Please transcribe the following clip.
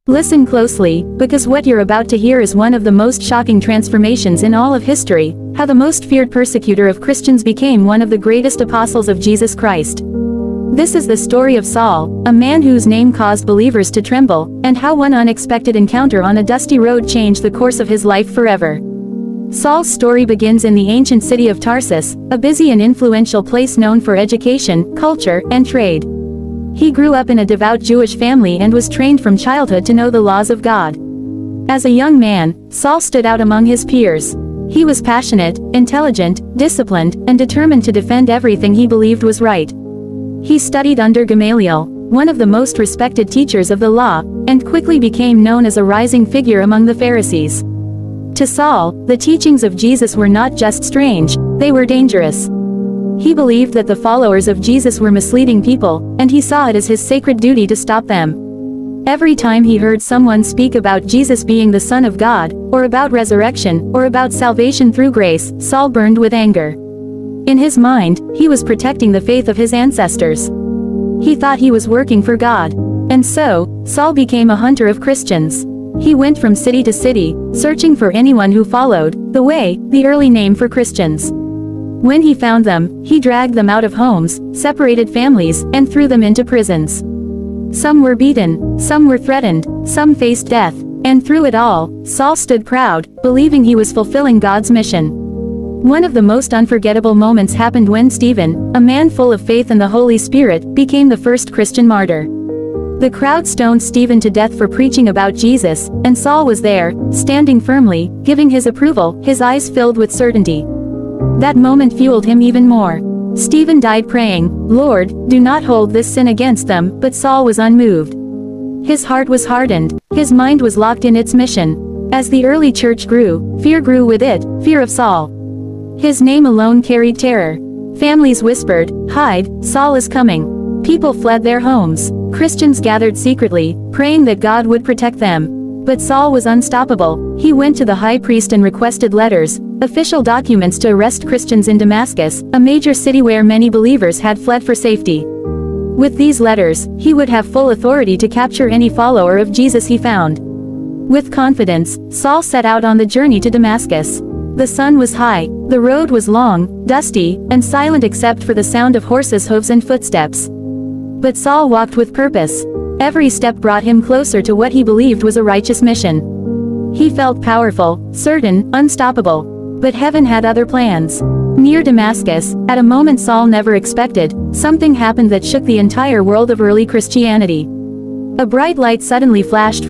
Listen closely, because what you're about to hear is one of the most shocking transformations in all of history, how the most feared persecutor of Christians became one of the greatest apostles of Jesus Christ. This is the story of Saul, a man whose name caused believers to tremble, and how one unexpected encounter on a dusty road changed the course of his life forever. Saul's story begins in the ancient city of Tarsus, a busy and influential place known for education, culture, and trade. He grew up in a devout Jewish family and was trained from childhood to know the laws of God. As a young man, Saul stood out among his peers. He was passionate, intelligent, disciplined, and determined to defend everything he believed was right. He studied under Gamaliel, one of the most respected teachers of the law, and quickly became known as a rising figure among the Pharisees. To Saul, the teachings of Jesus were not just strange, they were dangerous. He believed that the followers of Jesus were misleading people, and he saw it as his sacred duty to stop them. Every time he heard someone speak about Jesus being the Son of God, or about resurrection, or about salvation through grace, Saul burned with anger. In his mind, he was protecting the faith of his ancestors. He thought he was working for God. And so, Saul became a hunter of Christians. He went from city to city, searching for anyone who followed the way, the early name for Christians. When he found them, he dragged them out of homes, separated families, and threw them into prisons. Some were beaten, some were threatened, some faced death, and through it all, Saul stood proud, believing he was fulfilling God's mission. One of the most unforgettable moments happened when Stephen, a man full of faith and the Holy Spirit, became the first Christian martyr. The crowd stoned Stephen to death for preaching about Jesus, and Saul was there, standing firmly, giving his approval, his eyes filled with certainty. That moment fueled him even more. Stephen died praying, "Lord, do not hold this sin against them," but Saul was unmoved. His heart was hardened, his mind was locked in its mission. As the early church grew, fear grew with it, fear of Saul. His name alone carried terror. Families whispered, "Hide, Saul is coming." People fled their homes. Christians gathered secretly, praying that God would protect them. But Saul was unstoppable. He went to the high priest and requested letters, official documents to arrest Christians in Damascus, a major city where many believers had fled for safety. With these letters, he would have full authority to capture any follower of Jesus he found. With confidence, Saul set out on the journey to Damascus. The sun was high, the road was long, dusty, and silent except for the sound of horses' hooves and footsteps. But Saul walked with purpose. Every step brought him closer to what he believed was a righteous mission. He felt powerful, certain, unstoppable. But heaven had other plans. Near Damascus, at a moment Saul never expected, something happened that shook the entire world of early Christianity. A bright light suddenly flashed